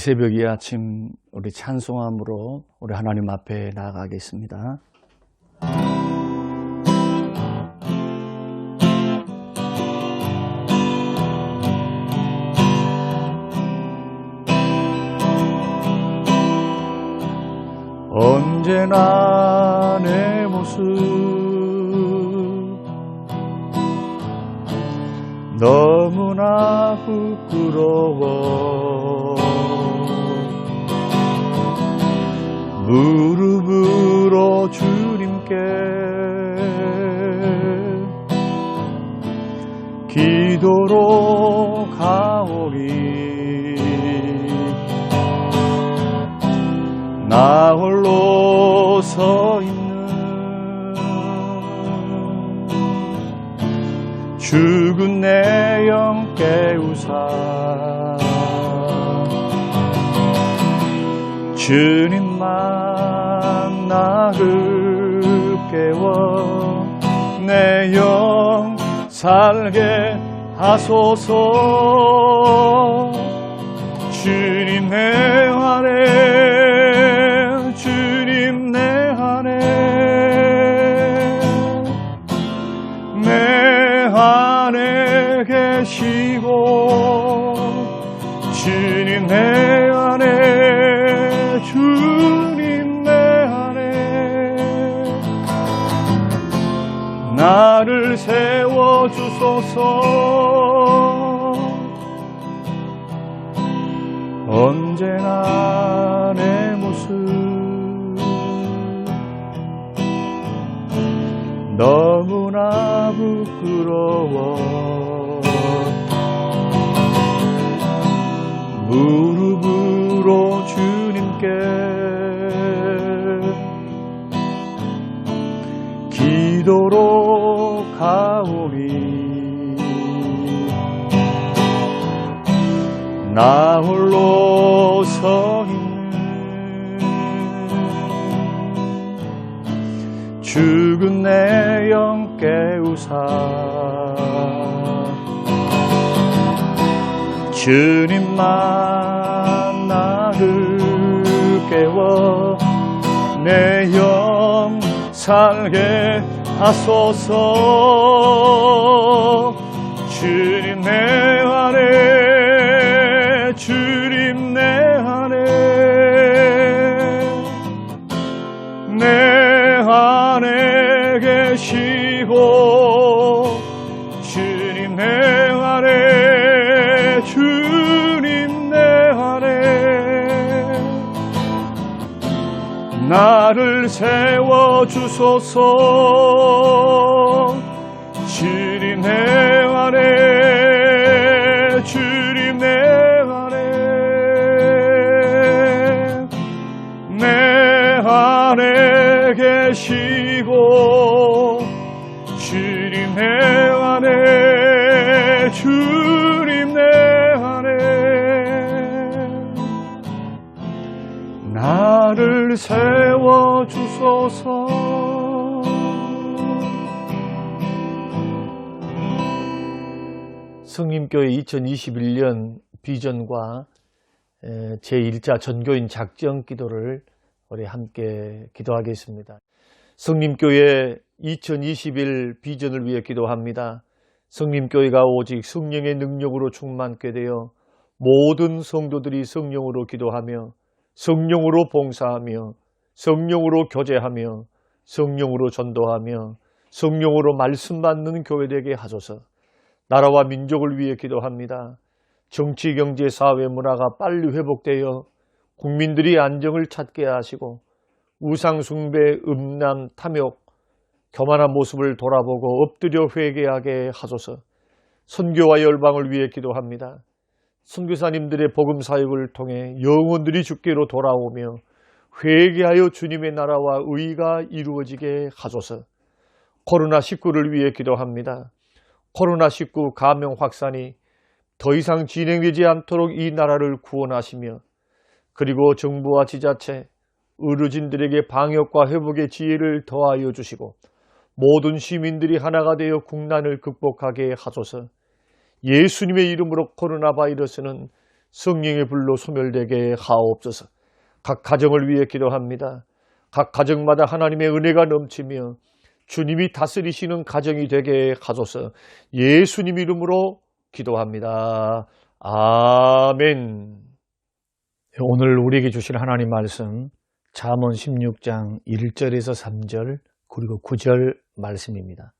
새벽 이 아침 우리 찬송함으로 우리 하나님 앞에 나아가겠습니다. 언제나 내 모습 너무나 부끄러워 무릎으로 주님께 기도로 가오리 나 홀로 서 있는 죽은 내 영 깨우사 주님만 나를 깨워 내 영 살게 하소서. 주님 내 안에 주님 내 안에 내 안에 계시고 주님 내 안에 주님 내 안에 나를 세워주소서. 언제나 내 모습 너무나 부끄러워 무릎으로 주님께 기도로 가오리 나 홀로 서 있는 죽은 내 영 깨우사 주님만 나를 깨워 내 영 살게 하소서. 주님 내 안에 주님 내 안에 내 안에 계시고 주님 내 안에 주님 내 안에 나를 세워주소서. 주님 내 안에 주님 내 안에 계시고 주님 내 안에 주님 내 안에 나를 세워주소서. 성림교회 2021년 비전과 제1차 전교인 작정 기도를 우리 함께 기도하겠습니다. 성림교회 2021 비전을 위해 기도합니다. 성림교회가 오직 성령의 능력으로 충만케 되어 모든 성도들이 성령으로 기도하며 성령으로 봉사하며 성령으로 교제하며 성령으로 전도하며 성령으로 말씀 받는 교회 되게 하소서. 나라와 민족을 위해 기도합니다. 정치, 경제, 사회, 문화가 빨리 회복되어 국민들이 안정을 찾게 하시고 우상 숭배, 음란, 탐욕, 교만한 모습을 돌아보고 엎드려 회개하게 하소서. 선교와 열방을 위해 기도합니다. 선교사님들의 복음 사역을 통해 영혼들이 주께로 돌아오며 회개하여 주님의 나라와 의가 이루어지게 하소서. 코로나19를 위해 기도합니다. 코로나19 감염 확산이 더 이상 진행되지 않도록 이 나라를 구원하시며 그리고 정부와 지자체, 의료진들에게 방역과 회복의 지혜를 더하여 주시고 모든 시민들이 하나가 되어 국난을 극복하게 하소서. 예수님의 이름으로 코로나 바이러스는 성령의 불로 소멸되게 하옵소서. 각 가정을 위해 기도합니다. 각 가정마다 하나님의 은혜가 넘치며 주님이 다스리시는 가정이 되게 하소서. 예수님 이름으로 기도합니다. 아멘. 오늘 우리에게 주실 하나님 말씀 잠언 16장 1절에서 3절 그리고 9절 말씀입니다.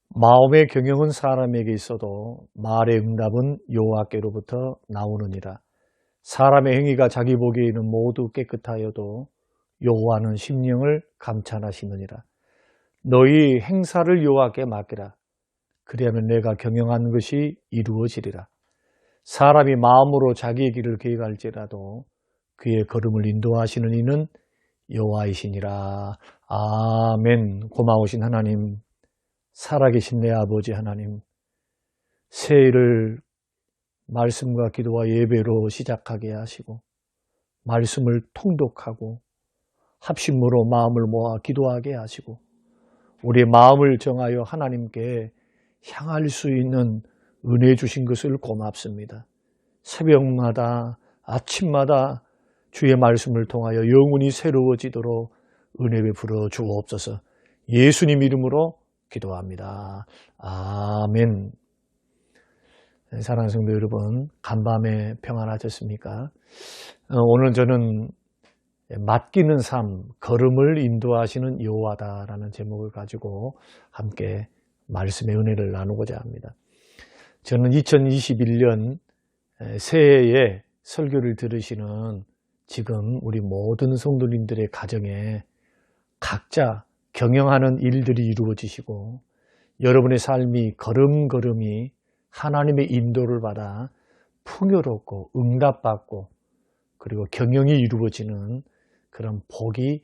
마음의 경영은 사람에게 있어도 말의 응답은 여호와께로부터 나오느니라. 사람의 행위가 자기 보기에는 모두 깨끗하여도 여호와는 심령을 감찰하시느니라. 너희 행사를 여호와께 맡기라. 그리하면 내가 경영한 것이 이루어지리라. 사람이 마음으로 자기의 길을 계획할지라도 그의 걸음을 인도하시는 이는 여호와이시니라. 아멘. 고마우신 하나님, 살아계신 내 아버지 하나님, 새해를 말씀과 기도와 예배로 시작하게 하시고 말씀을 통독하고 합심으로 마음을 모아 기도하게 하시고 우리의 마음을 정하여 하나님께 향할 수 있는 은혜 주신 것을 고맙습니다. 새벽마다 아침마다 주의 말씀을 통하여 영혼이 새로워지도록 은혜 베풀어 주옵소서. 예수님 이름으로 기도합니다. 아멘. 사랑하는 성도 여러분, 간밤에 평안하셨습니까? 오늘 저는 맡기는 삶, 걸음을 인도하시는 여호와다라는 제목을 가지고 함께 말씀의 은혜를 나누고자 합니다. 저는 2021년 새해에 설교를 들으시는 지금 우리 모든 성도님들의 가정에 각자 경영하는 일들이 이루어지시고 여러분의 삶이 걸음걸음이 하나님의 인도를 받아 풍요롭고 응답받고 그리고 경영이 이루어지는 그런 복이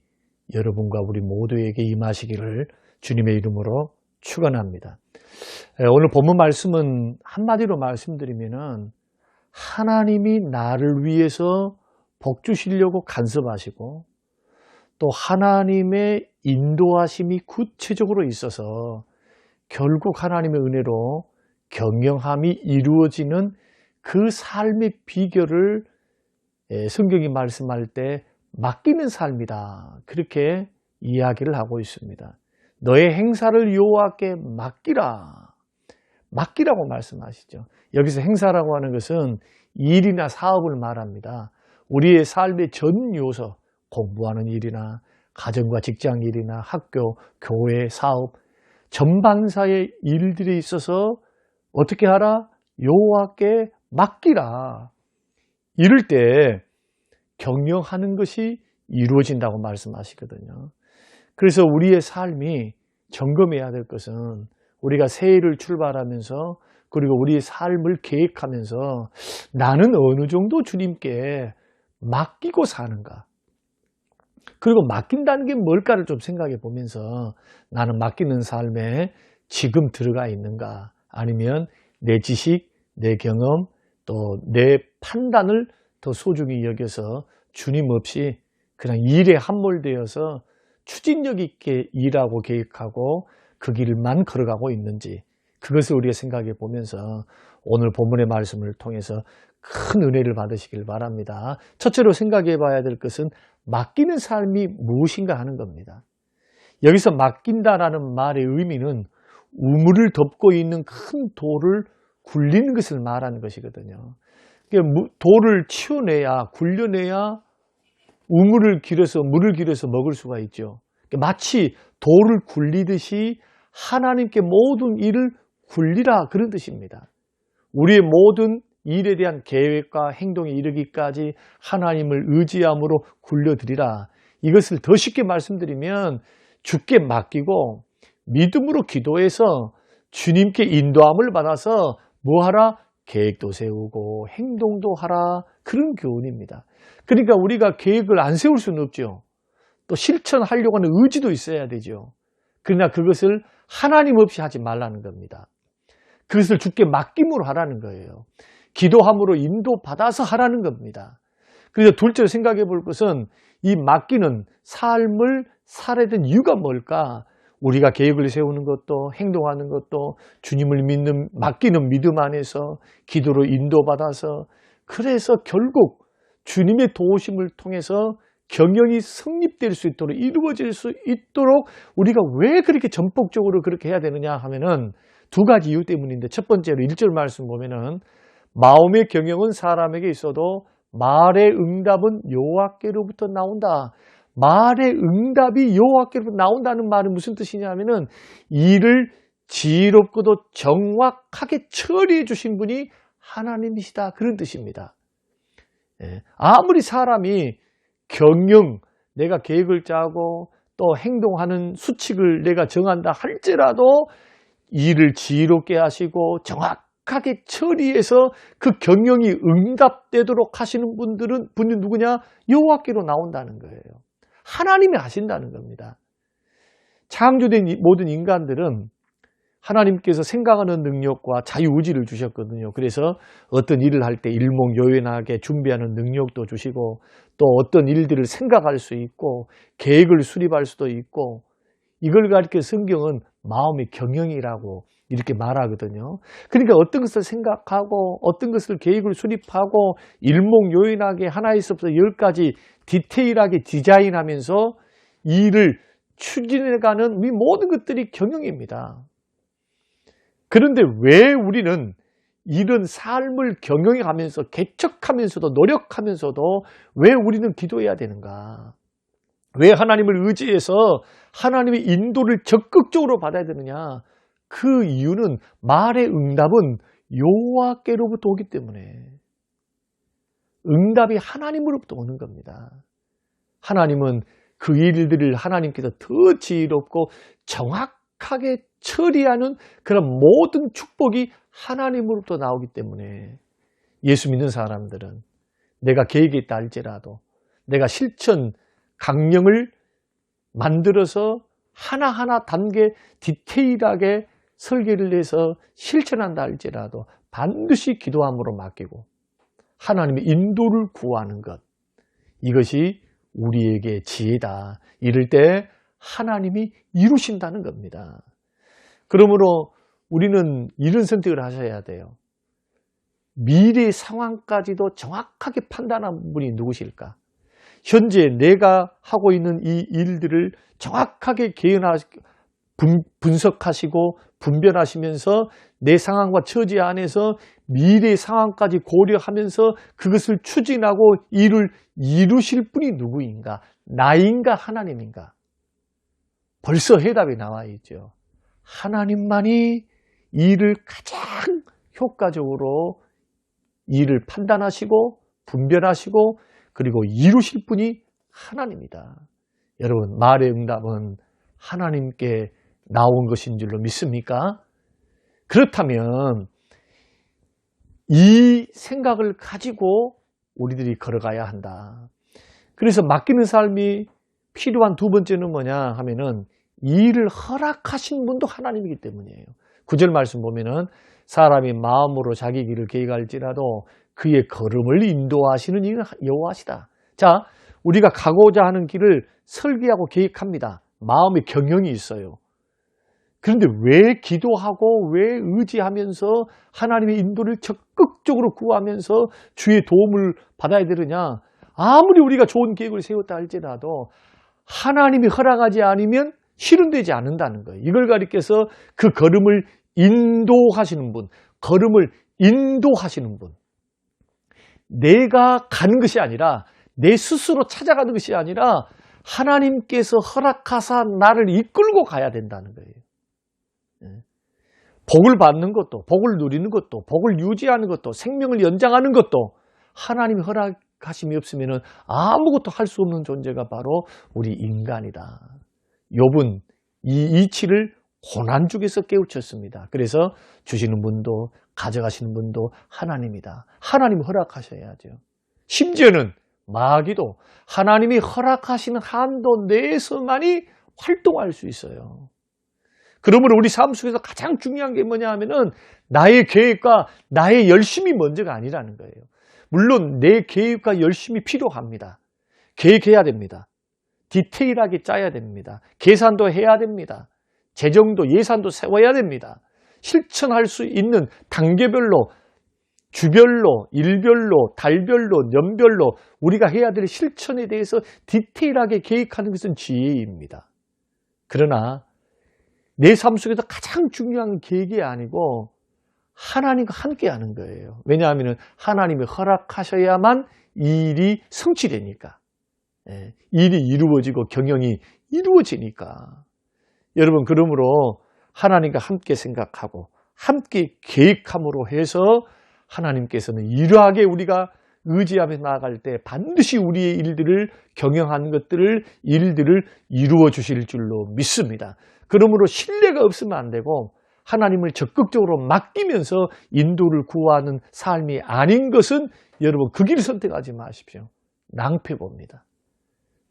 여러분과 우리 모두에게 임하시기를 주님의 이름으로 축원합니다. 오늘 본문 말씀은 한마디로 말씀드리면은 하나님이 나를 위해서 복 주시려고 간섭하시고 또 하나님의 인도하심이 구체적으로 있어서 결국 하나님의 은혜로 경영함이 이루어지는 그 삶의 비결을 성경이 말씀할 때 맡기는 삶이다. 그렇게 이야기를 하고 있습니다. 너의 행사를 여호와께 맡기라. 맡기라고 말씀하시죠. 여기서 행사라고 하는 것은 일이나 사업을 말합니다. 우리의 삶의 전 요소, 공부하는 일이나 가정과 직장 일이나 학교, 교회, 사업, 전반사의 일들이 있어서 어떻게 하라? 여호와께 맡기라. 이럴 때 경영하는 것이 이루어진다고 말씀하시거든요. 그래서 우리의 삶이 점검해야 될 것은 우리가 새해를 출발하면서 그리고 우리의 삶을 계획하면서 나는 어느 정도 주님께 맡기고 사는가? 그리고 맡긴다는 게 뭘까를 좀 생각해 보면서 나는 맡기는 삶에 지금 들어가 있는가? 아니면 내 지식, 내 경험, 또 내 판단을 더 소중히 여겨서 주님 없이 그냥 일에 함몰되어서 추진력 있게 일하고 계획하고 그 길만 걸어가고 있는지 그것을 우리가 생각해 보면서 오늘 본문의 말씀을 통해서 큰 은혜를 받으시길 바랍니다. 첫째로 생각해 봐야 될 것은 맡기는 삶이 무엇인가 하는 겁니다. 여기서 맡긴다라는 말의 의미는 우물을 덮고 있는 큰 돌을 굴리는 것을 말하는 것이거든요. 돌을 치워내야 굴려내야 우물을 길어서 물을 길어서 먹을 수가 있죠. 마치 돌을 굴리듯이 하나님께 모든 일을 굴리라 그런 뜻입니다. 우리의 모든 일에 대한 계획과 행동에 이르기까지 하나님을 의지함으로 굴려드리라. 이것을 더 쉽게 말씀드리면 주께 맡기고 믿음으로 기도해서 주님께 인도함을 받아서 뭐하라? 계획도 세우고 행동도 하라. 그런 교훈입니다. 그러니까 우리가 계획을 안 세울 수는 없죠. 또 실천하려고 하는 의지도 있어야 되죠. 그러나 그것을 하나님 없이 하지 말라는 겁니다. 그것을 주께 맡김으로 하라는 거예요. 기도함으로 인도받아서 하라는 겁니다. 그래서 둘째로 생각해 볼 것은 이 맡기는 삶을 살아야 되는 이유가 뭘까? 우리가 계획을 세우는 것도 행동하는 것도 주님을 믿는 맡기는 믿음 안에서 기도로 인도받아서 그래서 결국 주님의 도우심을 통해서 경영이 성립될 수 있도록, 이루어질 수 있도록 우리가 왜 그렇게 전폭적으로 그렇게 해야 되느냐 하면은 두 가지 이유 때문인데, 첫 번째로 1절 말씀 보면은 마음의 경영은 사람에게 있어도 말의 응답은 여호와께로부터 나온다. 말의 응답이 여호와께로부터 나온다는 말은 무슨 뜻이냐면은 일을 지혜롭고도 정확하게 처리해 주신 분이 하나님이시다, 그런 뜻입니다. 아무리 사람이 경영, 내가 계획을 짜고 또 행동하는 수칙을 내가 정한다 할지라도 일을 지혜롭게 하시고 정확하게 처리해서 그 경영이 응답되도록 하시는 분이 누구냐? 여호와께로 나온다는 거예요. 하나님이 하신다는 겁니다. 창조된 모든 인간들은 하나님께서 생각하는 능력과 자유의지를 주셨거든요. 그래서 어떤 일을 할 때 일목요연하게 준비하는 능력도 주시고, 또 어떤 일들을 생각할 수 있고 계획을 수립할 수도 있고, 이걸 가리켜 성경은 마음의 경영이라고 이렇게 말하거든요. 그러니까 어떤 것을 생각하고 어떤 것을 계획을 수립하고 일목요연하게 하나에서 10가지 디테일하게 디자인하면서 일을 추진해가는 이 모든 것들이 경영입니다. 그런데 왜 우리는 이런 삶을 경영해가면서 개척하면서도 노력하면서도 왜 우리는 기도해야 되는가? 왜 하나님을 의지해서 하나님의 인도를 적극적으로 받아야 되느냐? 그 이유는 말의 응답은 여호와께로부터 오기 때문에, 응답이 하나님으로부터 오는 겁니다. 하나님은 그 일들을 하나님께서 더 지혜롭고 정확하게 처리하는 그런 모든 축복이 하나님으로부터 나오기 때문에, 예수 믿는 사람들은 내가 계획이 있다 할지라도 내가 실천 강령을 만들어서 하나하나 단계 디테일하게 설계를 해서 실천한다 할지라도 반드시 기도함으로 맡기고 하나님의 인도를 구하는 것, 이것이 우리에게 지혜다. 이럴 때 하나님이 이루신다는 겁니다. 그러므로 우리는 이런 선택을 하셔야 돼요. 미래 상황까지도 정확하게 판단한 분이 누구실까? 현재 내가 하고 있는 이 일들을 정확하게 분석하시고 분별하시면서 내 상황과 처지 안에서 미래 상황까지 고려하면서 그것을 추진하고 일을 이루실 분이 누구인가? 나인가 하나님인가? 벌써 해답이 나와 있죠. 하나님만이 일을 가장 효과적으로 일을 판단하시고 분별하시고 그리고 이루실 분이 하나님이다. 여러분, 말의 응답은 하나님께 나온 것인 줄로 믿습니까? 그렇다면 이 생각을 가지고 우리들이 걸어가야 한다. 그래서 맡기는 삶이 필요한 두 번째는 뭐냐 하면은, 이 일을 허락하신 분도 하나님이기 때문이에요. 9절 말씀 보면은 사람이 마음으로 자기 길을 계획할지라도 그의 걸음을 인도하시는 이는 여호와시다. 자, 우리가 가고자 하는 길을 설계하고 계획합니다. 마음의 경영이 있어요. 그런데 왜 기도하고 왜 의지하면서 하나님의 인도를 적극적으로 구하면서 주의 도움을 받아야 되느냐? 아무리 우리가 좋은 계획을 세웠다 할지라도 하나님이 허락하지 않으면 실현되지 않는다는 거예요. 이걸 가리켜서 그 걸음을 인도하시는 분, 걸음을 인도하시는 분. 내가 가는 것이 아니라, 내 스스로 찾아가는 것이 아니라 하나님께서 허락하사 나를 이끌고 가야 된다는 거예요. 복을 받는 것도, 복을 누리는 것도, 복을 유지하는 것도, 생명을 연장하는 것도 하나님이 허락하심이 없으면 아무것도 할 수 없는 존재가 바로 우리 인간이다. 욥은 이 이치를 고난중에서 깨우쳤습니다. 그래서 주시는 분도 가져가시는 분도 하나님이다. 하나님이 허락하셔야죠. 심지어는 마귀도 하나님이 허락하시는 한도 내에서만이 활동할 수 있어요. 그러므로 우리 삶 속에서 가장 중요한 게 뭐냐 하면은 나의 계획과 나의 열심이 먼저가 아니라는 거예요. 물론 내 계획과 열심이 필요합니다. 계획해야 됩니다. 디테일하게 짜야 됩니다. 계산도 해야 됩니다. 재정도 예산도 세워야 됩니다. 실천할 수 있는 단계별로 주별로, 일별로, 달별로, 년별로 우리가 해야 될 실천에 대해서 디테일하게 계획하는 것은 지혜입니다. 그러나 내 삶 속에서 가장 중요한 계획이 아니고 하나님과 함께 하는 거예요. 왜냐하면 하나님이 허락하셔야만 이 일이 성취되니까. 일이 이루어지고 경영이 이루어지니까. 여러분, 그러므로 하나님과 함께 생각하고 함께 계획함으로 해서 하나님께서는 이러하게 우리가 의지하며 나아갈 때 반드시 우리의 일들을 경영하는 일들을 이루어 주실 줄로 믿습니다. 그러므로 신뢰가 없으면 안 되고 하나님을 적극적으로 맡기면서 인도를 구하는 삶이 아닌 것은 여러분 그 길을 선택하지 마십시오. 낭패봅니다.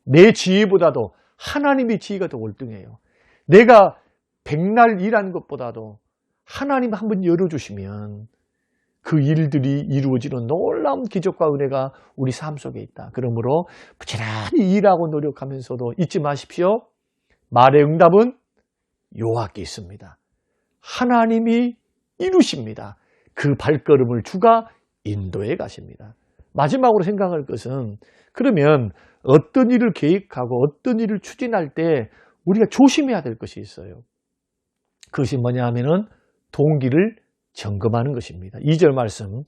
내 지혜보다도 하나님의 지혜가 더 월등해요. 내가 백날 일하는 것보다도 하나님 한번 열어주시면 그 일들이 이루어지는 놀라운 기적과 은혜가 우리 삶 속에 있다. 그러므로 부지런히 일하고 노력하면서도 잊지 마십시오. 말의 응답은 여호와께 있습니다. 하나님이 이루십니다. 그 발걸음을 주가 인도해 가십니다. 마지막으로 생각할 것은 그러면 어떤 일을 계획하고 어떤 일을 추진할 때 우리가 조심해야 될 것이 있어요. 그것이 뭐냐 하면은 동기를 점검하는 것입니다. 2절 말씀,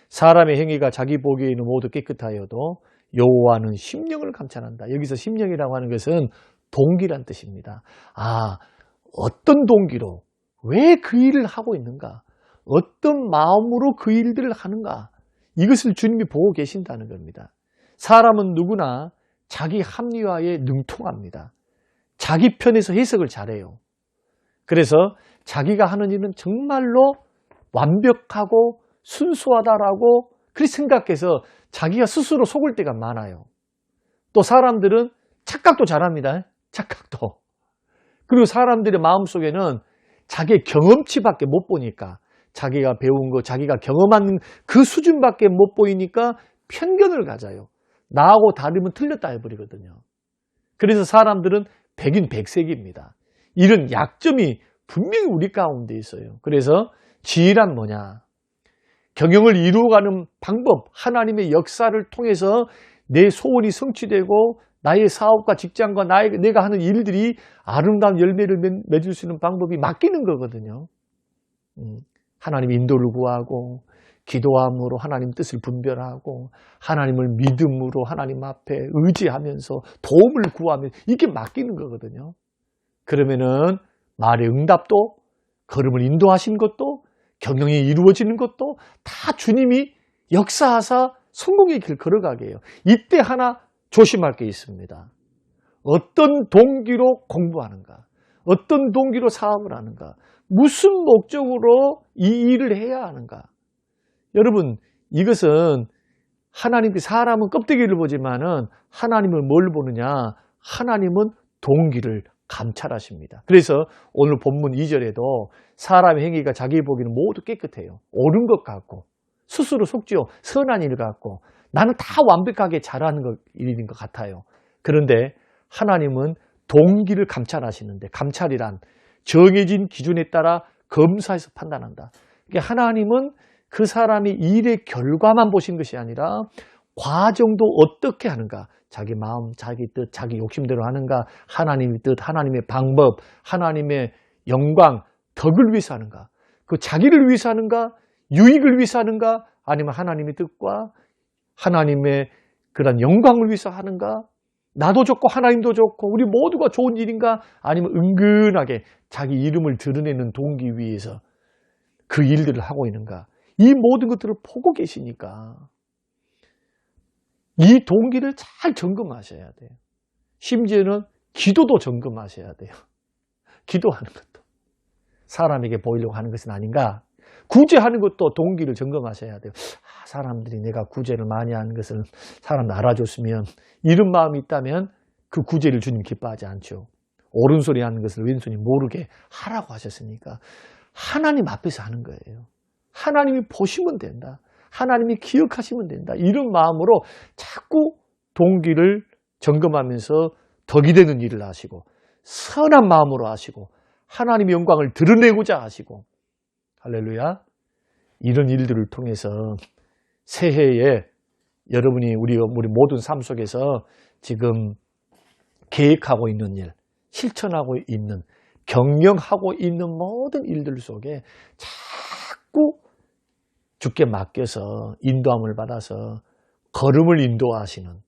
사람의 행위가 자기 보기에는 모두 깨끗하여도 여호와는 심령을 감찰한다. 여기서 심령이라고 하는 것은 동기란 뜻입니다. 어떤 동기로 왜 그 일을 하고 있는가? 어떤 마음으로 그 일들을 하는가? 이것을 주님이 보고 계신다는 겁니다. 사람은 누구나 자기 합리화에 능통합니다. 자기 편에서 해석을 잘해요. 그래서 자기가 하는 일은 정말로 완벽하고 순수하다라고 그렇게 생각해서 자기가 스스로 속을 때가 많아요. 또 사람들은 착각도 잘합니다. 착각도. 그리고 사람들의 마음속에는 자기의 경험치밖에 못 보니까 자기가 배운 거, 자기가 경험한 그 수준밖에 못 보이니까 편견을 가져요. 나하고 다르면 틀렸다 해버리거든요. 그래서 사람들은 백인 백색입니다. 이런 약점이 분명히 우리 가운데 있어요. 그래서 지혜란 뭐냐? 경영을 이루어가는 방법, 하나님의 역사를 통해서 내 소원이 성취되고 나의 사업과 직장과 내가 하는 일들이 아름다운 열매를 맺을 수 있는 방법이 맡기는 거거든요. 하나님의 인도를 구하고 기도함으로 하나님 뜻을 분별하고 하나님을 믿음으로 하나님 앞에 의지하면서 도움을 구하면 이게 맡기는 거거든요. 그러면은 말의 응답도 걸음을 인도하신 것도 경영이 이루어지는 것도 다 주님이 역사하사 성공의 길 걸어가게 해요. 이때 하나 조심할 게 있습니다. 어떤 동기로 공부하는가? 어떤 동기로 사업을 하는가? 무슨 목적으로 이 일을 해야 하는가? 여러분, 이것은 하나님께 사람은 껍데기를 보지만은 하나님을 뭘 보느냐? 하나님은 동기를 감찰하십니다. 그래서 오늘 본문 2절에도 사람의 행위가 자기 보기는 모두 깨끗해요. 옳은 것 같고 스스로 속지요. 선한 일 같고 나는 다 완벽하게 잘하는 일인 것 같아요. 그런데 하나님은 동기를 감찰하시는데 감찰이란 정해진 기준에 따라 검사해서 판단한다. 그러니까 하나님은 그 사람이 일의 결과만 보신 것이 아니라 과정도 어떻게 하는가? 자기 마음, 자기 뜻, 자기 욕심대로 하는가? 하나님의 뜻, 하나님의 방법, 하나님의 영광, 덕을 위해서 하는가? 그 자기를 위해서 하는가? 유익을 위해서 하는가? 아니면 하나님의 뜻과 하나님의 그런 영광을 위해서 하는가? 나도 좋고 하나님도 좋고 우리 모두가 좋은 일인가? 아니면 은근하게 자기 이름을 드러내는 동기 위해서 그 일들을 하고 있는가? 이 모든 것들을 보고 계시니까 이 동기를 잘 점검하셔야 돼요. 심지어는 기도도 점검하셔야 돼요. 기도하는 것도 사람에게 보이려고 하는 것은 아닌가? 구제하는 것도 동기를 점검하셔야 돼요. 사람들이 내가 구제를 많이 하는 것을 사람들 알아줬으면 이런 마음이 있다면 그 구제를 주님 기뻐하지 않죠. 옳은 소리 하는 것을 왼손이 모르게 하라고 하셨으니까 하나님 앞에서 하는 거예요. 하나님이 보시면 된다. 하나님이 기억하시면 된다. 이런 마음으로 자꾸 동기를 점검하면서 덕이 되는 일을 하시고 선한 마음으로 하시고 하나님의 영광을 드러내고자 하시고 할렐루야. 이런 일들을 통해서 새해에 여러분이 우리 모든 삶 속에서 지금 계획하고 있는 일, 실천하고 있는, 경영하고 있는 모든 일들 속에 자꾸 주께 맡겨서 인도함을 받아서 걸음을 인도하시는